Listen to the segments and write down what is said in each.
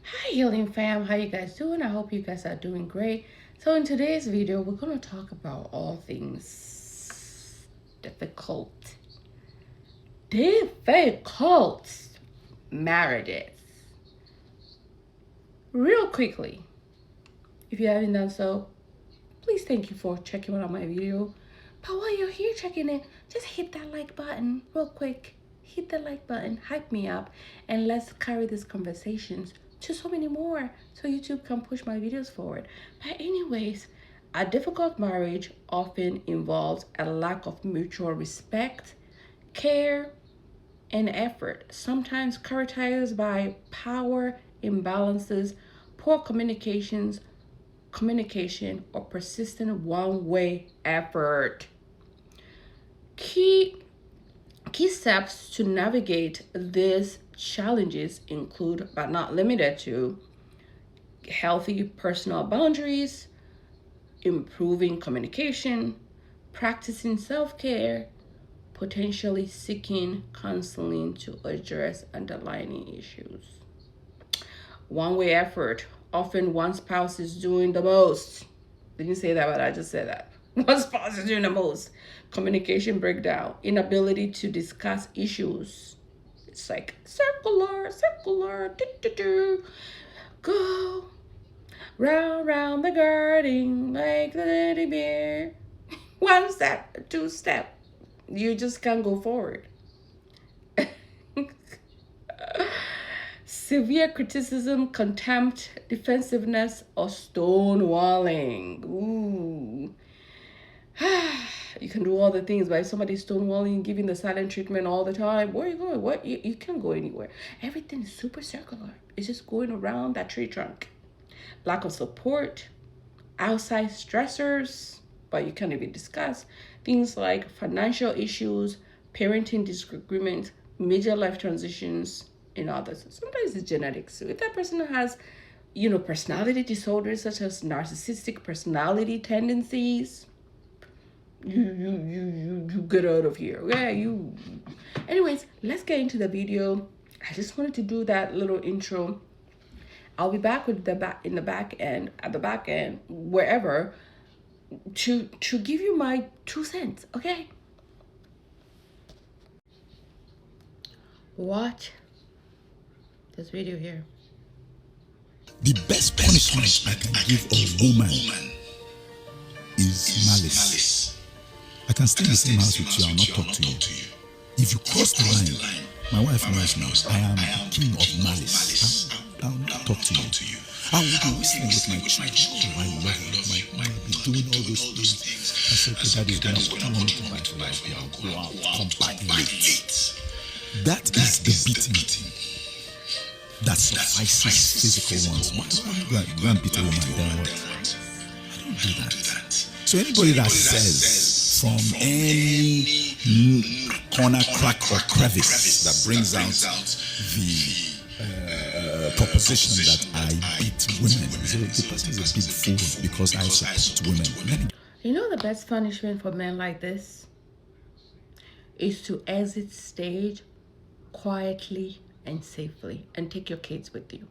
Hi healing fam, how you guys doing? I hope you guys are doing great. So in today's video, we're going to talk about all things difficult marriages. Real quickly, if you haven't done so, please thank you for checking out my video. But while you're here checking it, just hit that like button real quick. Hit the like button, hype me up, and let's carry these conversations to so many more so YouTube can push my videos forward. But anyways, a difficult marriage often involves a lack of mutual respect, care, and effort, sometimes characterized by power imbalances, poor communication, or persistent one-way effort. Key Key steps to navigate these challenges include, but not limited to, healthy personal boundaries, improving communication, practicing self-care, potentially seeking counseling to address underlying issues. One-way effort. Often one spouse is doing the most. Didn't say that, but I just said that. One spouse is doing the most. Communication breakdown. Inability to discuss issues. It's like circular, do. Go round, round the garden like the teddy bear. One step, two step. You just can't go forward. Severe criticism, contempt, defensiveness, or stonewalling. Ooh. You can do all the things, but if somebody's stonewalling, giving the silent treatment all the time, where are you going? What you can't go anywhere. Everything is super circular. It's just going around that tree trunk. Lack of support, outside stressors, but you can't even discuss things like financial issues, parenting disagreements, major life transitions, and others. Sometimes it's genetics. So if that person has, personality disorders such as narcissistic personality tendencies, you get out of here. Yeah, you. Anyways, let's get into the video. I just wanted to do that little intro. I'll be back with at the back end, wherever, to give you my 2 cents. Okay. Watch this video here. The best punishment I can give a woman is malice. I can stay in the same house with you, I'll not talk to you. If you cross the line, my wife knows I am king of malice. I'll not talk to you. I will be whistling with my children. Oh, I love you. I will be doing all those things. I said, okay, daddy, then what do you want me to buy for you? I'll go out, come back late. That is the beating. That suffices physical ones. Why go and beat a woman, then what? I don't do that. So anybody that says from any corner, crack, or crevice that brings out the proposition that I beat women, so the person is a big fool because I support women. You know the best punishment for men like this is to exit stage quietly and safely and take your kids with you.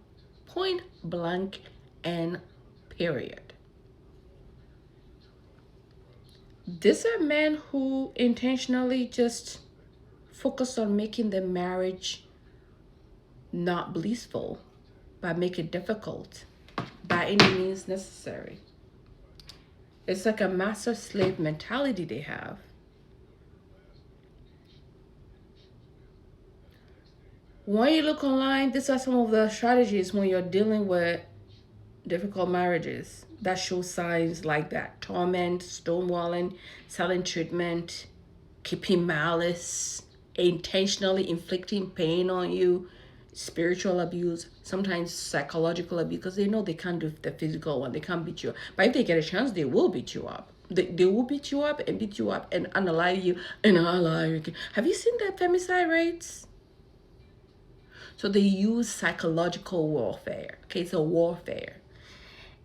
Point blank and period. These are men who intentionally just focus on making the marriage not blissful, but make it difficult by any means necessary. It's like a master-slave mentality they have. When you look online, these are some of the strategies when you're dealing with difficult marriages that show signs like that: torment, stonewalling, silent treatment, keeping malice, intentionally inflicting pain on you, spiritual abuse, sometimes psychological abuse, because they know they can't do the physical one, they can't beat you up. But if they get a chance, they will beat you up. They will beat you up and analyze you and lie. Have you seen the femicide rates? So they use psychological warfare. Okay, so warfare.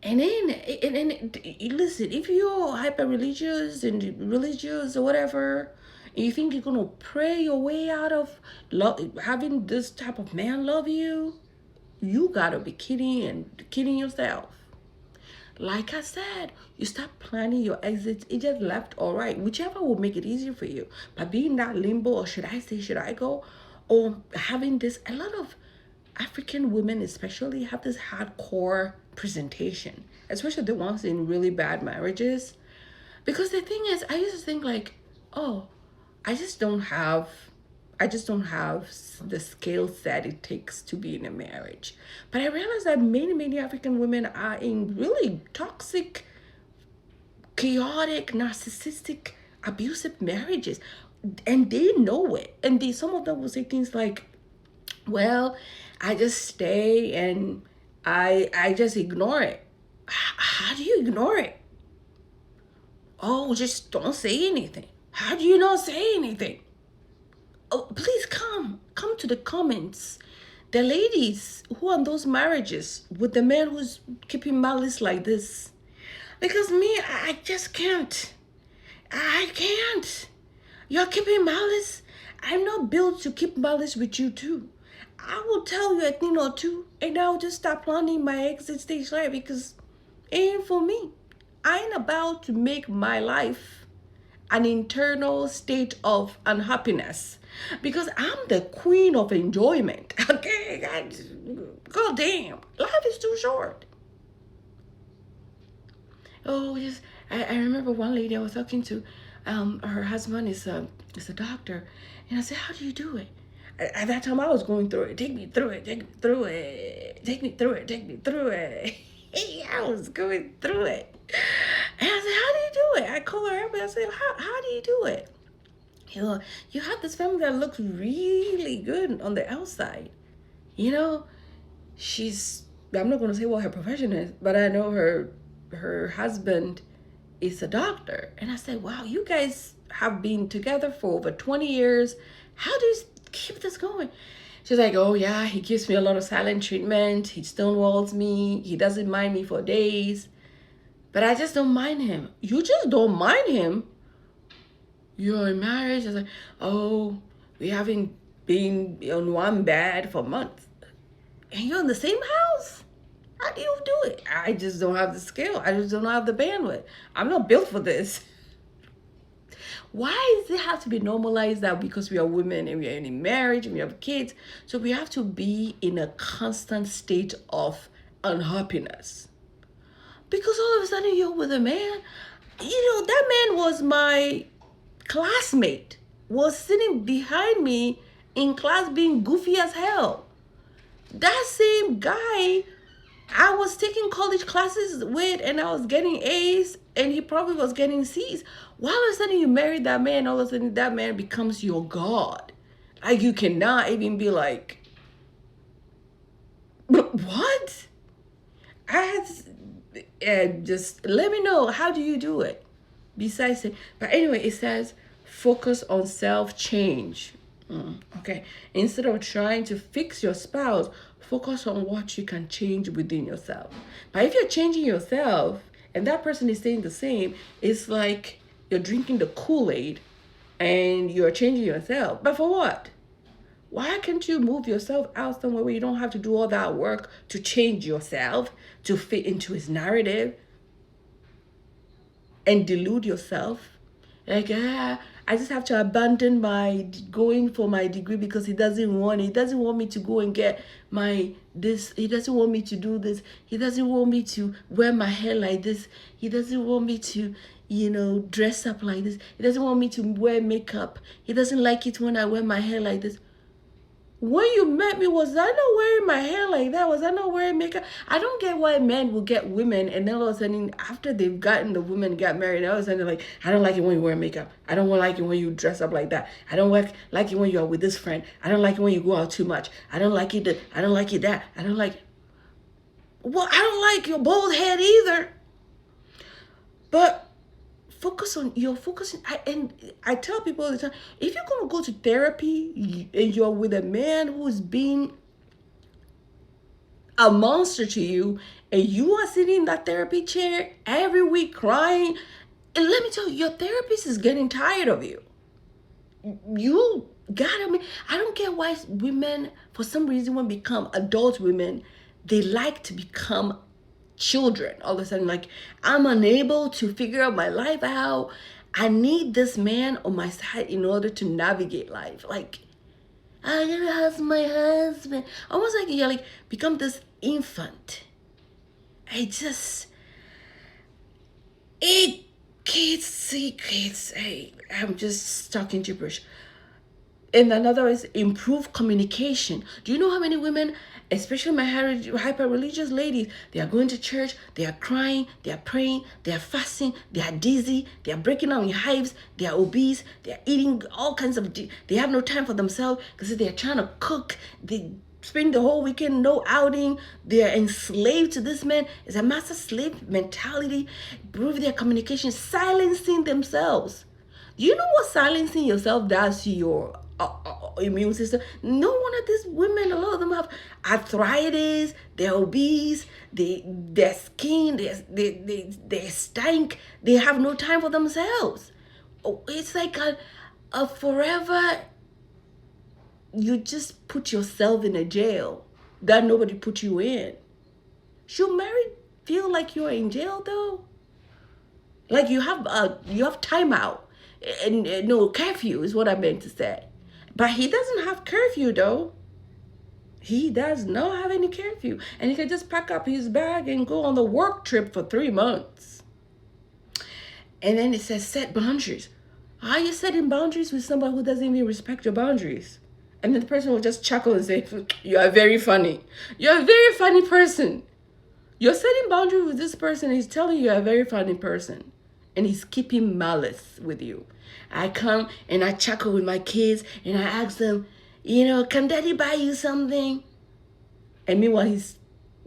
And then listen, if you're hyper religious and religious or whatever, and you think you're gonna pray your way out of having this type of man love you, you gotta be kidding yourself. Like I said, you start planning your exits, either left or right, whichever will make it easier for you. But being that limbo, or should I stay, should I go? Or having this, a lot of African women especially have this hardcore presentation, especially the ones in really bad marriages. Because the thing is, I used to think like, oh, I just don't have I just don't have the skill set it takes to be in a marriage. But I realized that many African women are in really toxic, chaotic, narcissistic, abusive marriages. And they know it. And some of them will say things like, well, I just stay and I just ignore it. How do you ignore it? Oh, just don't say anything. How do you not say anything? Oh, please come to the comments. The ladies who are in those marriages with the man who's keeping malice like this. Because me, I just can't. I can't. You're keeping malice. I'm not built to keep malice with you too. I will tell you a thing or two, and I'll just start planning my exit stage life because it ain't for me. I ain't about to make my life an internal state of unhappiness because I'm the queen of enjoyment. Okay, God damn, life is too short. Oh, yes, I remember one lady I was talking to. Her husband is a doctor, and I said, "How do you do it?" At that time, I was going through it. Take me through it. Take me through it. Take me through it. Take me through it. I was going through it. And I said, how do you do it? I called her up and I said, how do you do it? You have this family that looks really good on the outside. You know, I'm not going to say what her profession is, but I know her husband is a doctor. And I said, wow, you guys have been together for over 20 years. How do you keep this going? She's like, oh yeah, he gives me a lot of silent treatment. He stonewalls me. He doesn't mind me for days. But I just don't mind him. You just don't mind him? You're in marriage. I was like, oh, we haven't been on one bed for months. And you're in the same house? How do you do it? I just don't have the skill. I just don't have the bandwidth. I'm not built for this. Why does it have to be normalized that because we are women and we are in marriage and we have kids, so we have to be in a constant state of unhappiness? Because all of a sudden you're with a man. That man was my classmate, was sitting behind me in class being goofy as hell. That same guy I was taking college classes with and I was getting A's and he probably was getting C's. Why all of a sudden you marry that man, all of a sudden that man becomes your God? Like you cannot even be like, what? Just let me know, how do you do it? Besides it, but anyway, it says focus on self-change. Okay, instead of trying to fix your spouse, focus on what you can change within yourself. But if you're changing yourself and that person is staying the same, it's like you're drinking the Kool-Aid and you're changing yourself. But for what? Why can't you move yourself out somewhere where you don't have to do all that work to change yourself, to fit into his narrative and delude yourself? Like, I just have to abandon my going for my degree because he doesn't want it. He doesn't want me to go and get my this. He doesn't want me to do this. He doesn't want me to wear my hair like this. He doesn't want me to, dress up like this. He doesn't want me to wear makeup. He doesn't like it when I wear my hair like this. When you met me, was I not wearing my hair like that? Was I not wearing makeup? I don't get why men will get women and then all of a sudden, after they've gotten the woman, got married, all of a sudden they're like, I don't like it when you wear makeup. I don't like it when you dress up like that. I don't like it when you're with this friend. I don't like it when you go out too much. I don't like it that. I don't like it that. I don't like it. Well, I don't like your bald head either. But you're focusing. I tell people all the time, if you're going to go to therapy and you're with a man who's being a monster to you and you are sitting in that therapy chair every week crying, and let me tell you, your therapist is getting tired of you. God, I mean, I don't get why women, for some reason, when become adult women, they like to become children all of a sudden. Like, I'm unable to figure out my life out. I need this man on my side in order to navigate life. Like, I gotta have my husband. Almost like you like become this infant. I just it kids secrets. I'm just talking gibberish. And another is improve communication. Do you know how many women, especially my hyper religious ladies, they are going to church, they are crying, they are praying, they are fasting, they are dizzy, they are breaking out in hives, they are obese, they are eating all kinds of, they have no time for themselves because they are trying to cook, they spend the whole weekend, no outing, they are enslaved to this man. It's a master slave mentality. Improve their communication, silencing themselves. Do you know what silencing yourself does to your immune system? No one of these women, a lot of them have arthritis, they're obese, their skin, they stink, they have no time for themselves. Oh, it's like a forever, you just put yourself in a jail that nobody put you in. Should married feel like you're in jail though? Like you have timeout and no curfew is what I meant to say. But he doesn't have curfew though. He does not have any curfew, and he can just pack up his bag and go on the work trip for 3 months. And then it says set boundaries. How are you setting boundaries with somebody who doesn't even respect your boundaries? And then the person will just chuckle and say, "You are very funny. You're a very funny person." You're setting boundaries with this person. He's telling you you're a very funny person. And he's keeping malice with you. I come and I chuckle with my kids and I ask them, can daddy buy you something? And meanwhile, he's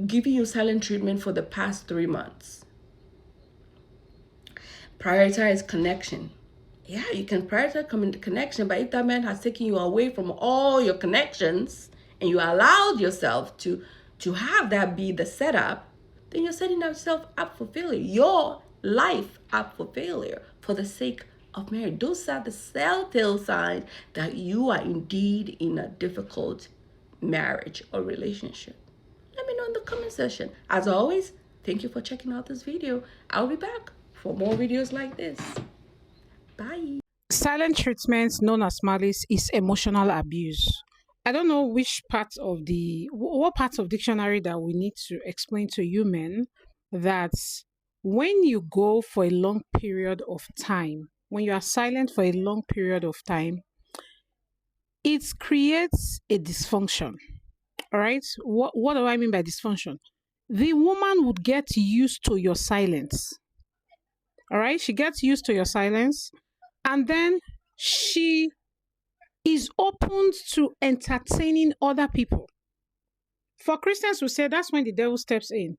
giving you silent treatment for the past 3 months. Prioritize connection. Yeah, you can prioritize connection, but if that man has taken you away from all your connections and you allowed yourself to have that be the setup, then you're setting yourself up for failure. Your life up for failure for the sake of marriage. Those are the telltale signs that you are indeed in a difficult marriage or relationship. Let me know in the comment section. As always, thank you for checking out this video. I'll be back for more videos like this. Bye. Silent treatment, known as malice, is emotional abuse. I don't know which part of what part of dictionary that we need to explain to you men that when you go for a long period of time, when you are silent for a long period of time, it creates a dysfunction. All right. What do I mean by dysfunction? The woman would get used to your silence. All right. She gets used to your silence, and then she is open to entertaining other people. For Christians who say that's when the devil steps in.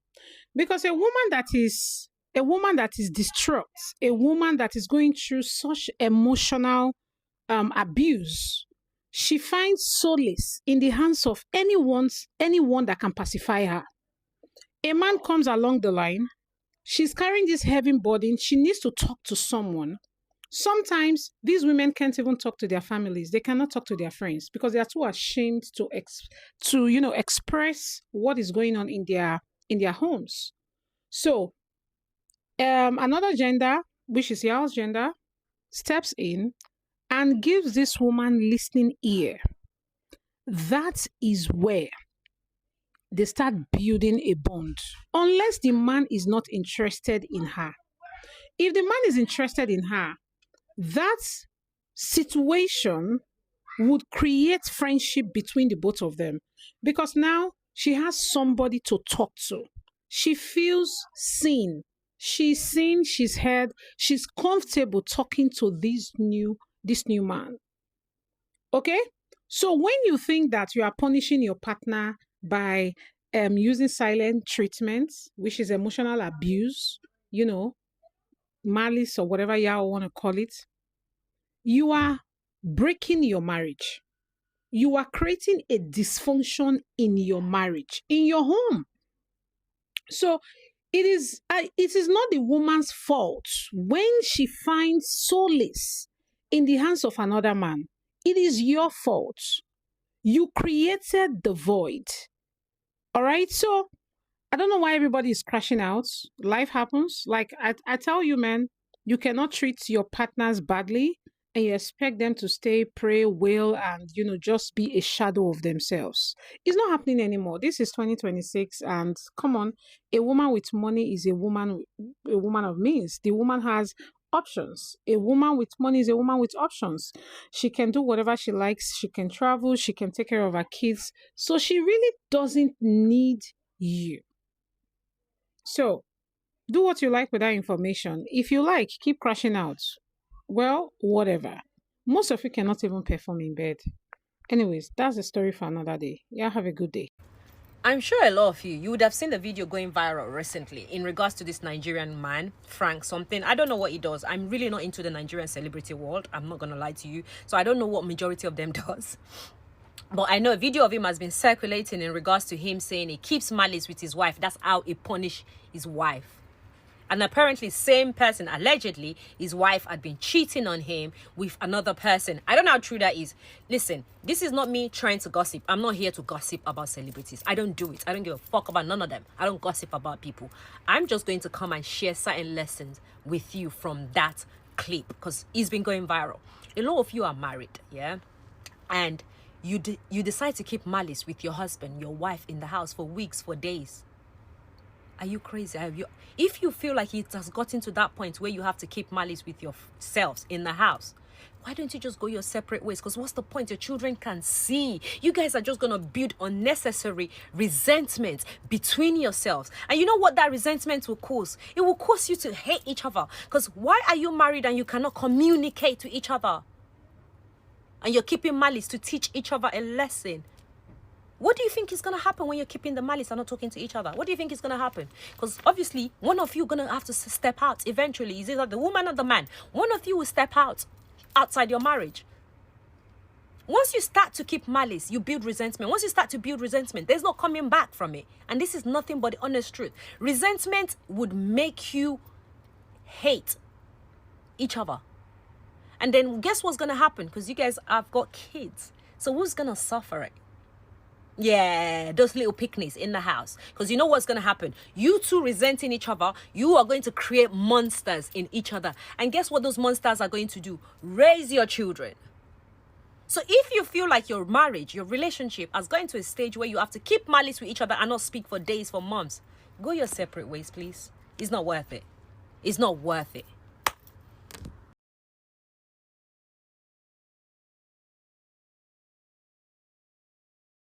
Because a woman that is distraught, a woman that is going through such emotional abuse, she finds solace in the hands of anyone that can pacify her. A man comes along the line, she's carrying this heavy burden, she needs to talk to someone. Sometimes these women can't even talk to their families. They cannot talk to their friends because they are too ashamed to express what is going on in their homes. So another gender, which is y'all's gender, steps in and gives this woman listening ear. That is where they start building a bond. Unless the man is not interested in her. If the man is interested in her, that situation would create friendship between the both of them because now she has somebody to talk to. She feels seen. She's seen, she's heard, she's comfortable talking to this new man. Okay? So when you think that you are punishing your partner by using silent treatment, which is emotional abuse, malice or whatever y'all want to call it, you are breaking your marriage. You are creating a dysfunction in your marriage, in your home. So it is not the woman's fault when she finds solace in the hands of another man. It is your fault. You created the void. All right. So I don't know why everybody is crashing out. Life happens. Like I tell you, man, you cannot treat your partners badly and you expect them to stay, pray, wail, and just be a shadow of themselves. It's not happening anymore. This is 2026, and come on, a woman with money is a woman of means. The woman has options. A woman with money is a woman with options. She can do whatever she likes. She can travel. She can take care of her kids. So she really doesn't need you. So do what you like with that information. If you like, keep crashing out. Well, whatever. Most of you cannot even perform in bed. Anyways, that's a story for another day. Yeah, have a good day. I'm sure a lot of you would have seen the video going viral recently in regards to this Nigerian man, Frank something. I don't know what he does. I'm really not into the Nigerian celebrity world. I'm not going to lie to you. So I don't know what majority of them does. But I know a video of him has been circulating in regards to him saying he keeps malice with his wife. That's how he punish his wife. And apparently, same person, allegedly, his wife had been cheating on him with another person. I don't know how true that is. Listen, this is not me trying to gossip. I'm not here to gossip about celebrities. I don't do it. I don't give a fuck about none of them. I don't gossip about people. I'm just going to come and share certain lessons with you from that clip because it's been going viral. A lot of you are married, yeah? And you decide to keep malice with your husband, your wife in the house for weeks, for days. Are you crazy? If you feel like it has gotten to that point where you have to keep malice with yourselves in the house, why don't you just go your separate ways? Because what's the point? Your children can see. You guys are just going to build unnecessary resentment between yourselves. And you know what that resentment will cause? It will cause you to hate each other. Because why are you married and you cannot communicate to each other? And you're keeping malice to teach each other a lesson. What do you think is going to happen when you're keeping the malice and not talking to each other? What do you think is going to happen? Because obviously, one of you is going to have to step out eventually. Is either the woman or the man. One of you will step out outside your marriage. Once you start to keep malice, you build resentment. Once you start to build resentment, there's no coming back from it. And this is nothing but the honest truth. Resentment would make you hate each other. And then guess what's going to happen? Because you guys have got kids. So who's going to suffer it? Yeah, those little picnics in the house. Because you know what's going to happen? You two resenting each other, you are going to create monsters in each other. And guess what those monsters are going to do? Raise your children. So if you feel like your marriage, your relationship has gotten to a stage where you have to keep malice with each other and not speak for days, for months, go your separate ways, please. It's not worth it. It's not worth it.